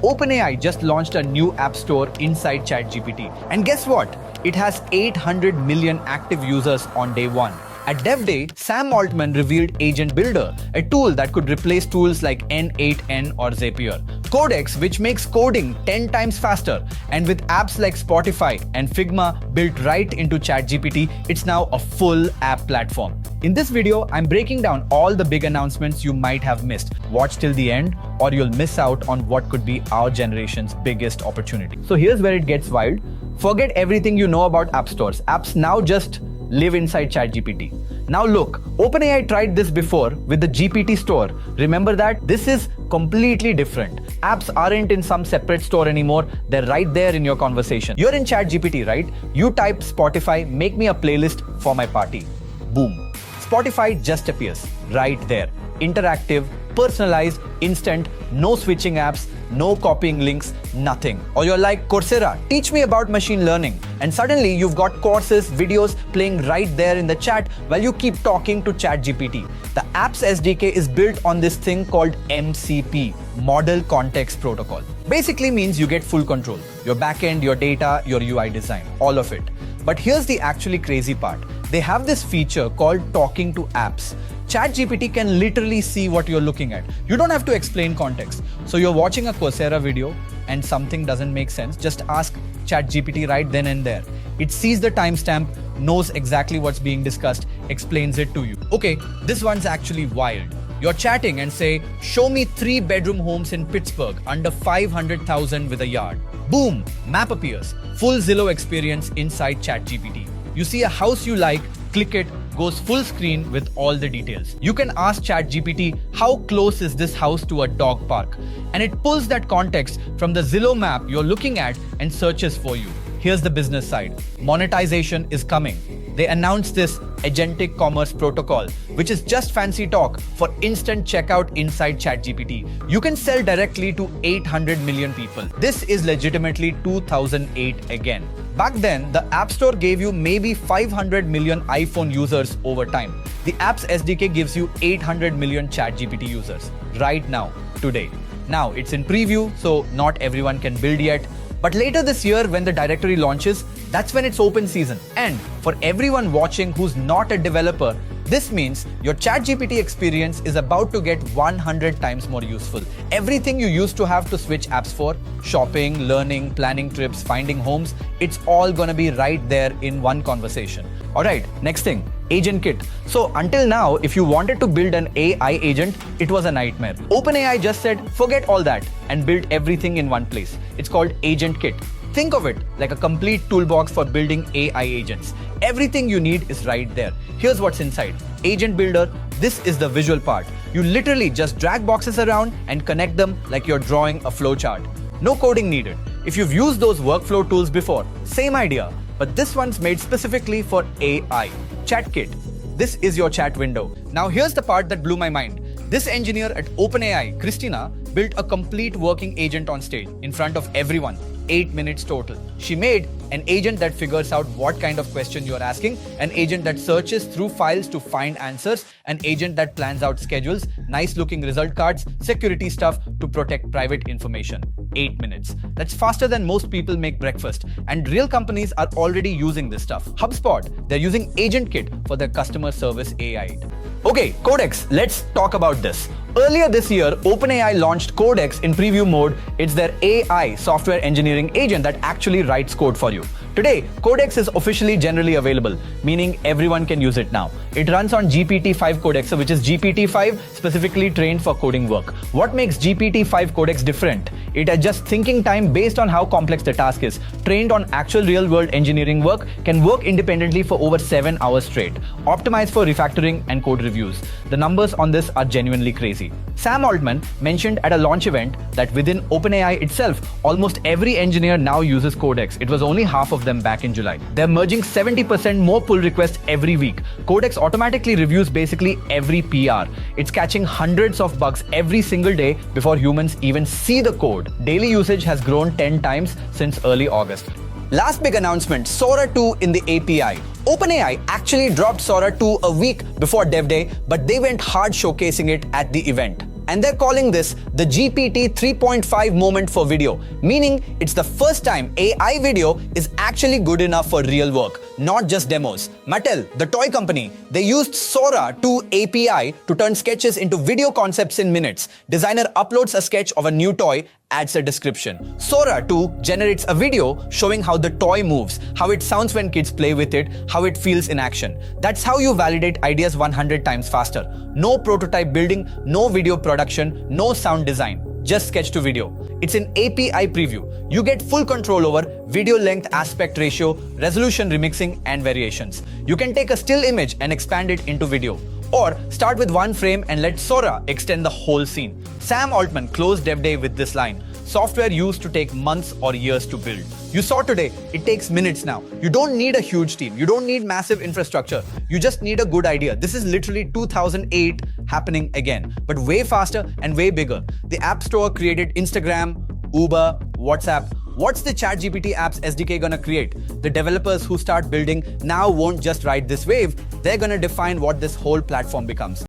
OpenAI just launched a new app store inside ChatGPT. And guess what? It has 800 million active users on day one. At Dev Day, Sam Altman revealed Agent Builder, a tool that could replace tools like N8N or Zapier. Codex, which makes coding 10 times faster, and with apps like Spotify and Figma built right into ChatGPT, it's now a full app platform. In this video, I'm breaking down all the big announcements you might have missed. Watch till the end, or you'll miss out on what could be our generation's biggest opportunity. So here's where it gets wild. Forget everything you know about app stores. Apps now just live inside ChatGPT. Now look, OpenAI tried this before with the GPT store. Remember that? This is completely different. Apps aren't in some separate store anymore. They're right there in your conversation. You're in ChatGPT, right? You type Spotify, make me a playlist for my party. Boom. Spotify just appears right there. Interactive, personalized, instant, no switching apps, no copying links, nothing. Or you're like, Coursera, teach me about machine learning. And suddenly you've got courses, videos playing right there in the chat while you keep talking to ChatGPT. The Apps SDK is built on this thing called MCP, Model Context Protocol. Basically means you get full control. Your backend, your data, your UI design, all of it. But here's the actually crazy part. They have this feature called talking to apps. ChatGPT can literally see what you're looking at. You don't have to explain context. So you're watching a Coursera video and something doesn't make sense, just ask ChatGPT right then and there. It sees the timestamp, knows exactly what's being discussed, explains it to you. Okay, this one's actually wild. You're chatting and say, show me 3-bedroom homes in Pittsburgh under 500,000 with a yard. Boom, map appears. Full Zillow experience inside ChatGPT. You see a house you like, click it, goes full screen with all the details. You can ask ChatGPT, how close is this house to a dog park? And it pulls that context from the Zillow map you're looking at and searches for you. Here's the business side. Monetization is coming. They announced this agentic commerce protocol, which is just fancy talk for instant checkout inside ChatGPT. You can sell directly to 800 million people. This is legitimately 2008 again. Back then, the App Store gave you maybe 500 million iPhone users over time. The Apps SDK gives you 800 million ChatGPT users right now, today. Now, it's in preview, so not everyone can build yet. But later this year, when the directory launches, that's when it's open season. And for everyone watching who's not a developer, this means your ChatGPT experience is about to get 100 times more useful. Everything you used to have to switch apps for, shopping, learning, planning trips, finding homes, it's all gonna be right there in one conversation. Alright, next thing, Agent Kit. So until now, if you wanted to build an AI agent, it was a nightmare. OpenAI just said, forget all that and build everything in one place. It's called Agent Kit. Think of it like a complete toolbox for building AI agents. Everything you need is right there. Here's what's inside. Agent Builder, this is the visual part. You literally just drag boxes around and connect them like you're drawing a flowchart. No coding needed. If you've used those workflow tools before, same idea, but this one's made specifically for AI. Chat Kit. This is your chat window. Now here's the part that blew my mind. This engineer at OpenAI, Christina, built a complete working agent on stage in front of everyone. 8 minutes total. She made an agent that figures out what kind of question you're asking, an agent that searches through files to find answers, an agent that plans out schedules, nice looking result cards, security stuff to protect private information. 8 minutes. That's faster than most people make breakfast, and real companies are already using this stuff. HubSpot, they're using Agent Kit for their customer service AI. Okay, Codex, let's talk about this. Earlier this year, OpenAI launched Codex in preview mode. It's their AI software engineering agent that actually writes code for you. Today, Codex is officially generally available, meaning everyone can use it now. It runs on GPT-5 Codex, which is GPT-5 specifically trained for coding work. What makes GPT-5 Codex different? It adjusts thinking time based on how complex the task is. Trained on actual real-world engineering work, can work independently for over 7 hours straight. Optimized for refactoring and code reviews. The numbers on this are genuinely crazy. Sam Altman mentioned at a launch event that within OpenAI itself, almost every engineer now uses Codex. It was only half of them back in July. They're merging 70% more pull requests every week. Codex automatically reviews basically every PR. It's catching hundreds of bugs every single day before humans even see the code. Daily usage has grown 10 times since early August. Last big announcement, Sora 2 in the API. OpenAI actually dropped Sora 2 a week before Dev Day, but they went hard showcasing it at the event. And they're calling this the GPT 3.5 moment for video, meaning it's the first time AI video is actually good enough for real work, not just demos. Mattel, the toy company, they used Sora 2 API to turn sketches into video concepts in minutes. Designer uploads a sketch of a new toy, adds a description. Sora 2 generates a video showing how the toy moves, how it sounds when kids play with it, how it feels in action. That's how you validate ideas 100 times faster. No prototype building, no video production, no sound design. Just sketch to video. It's an API preview. You get full control over video length, aspect ratio, resolution, remixing, and variations. You can take a still image and expand it into video. Or start with one frame and let Sora extend the whole scene. Sam Altman closed Dev Day with this line: software used to take months or years to build. You saw today, it takes minutes now. You don't need a huge team. You don't need massive infrastructure. You just need a good idea. This is literally 2008 happening again, but way faster and way bigger. The App Store created Instagram, Uber, WhatsApp. What's the ChatGPT apps SDK gonna create? The developers who start building now won't just ride this wave, they're gonna define what this whole platform becomes.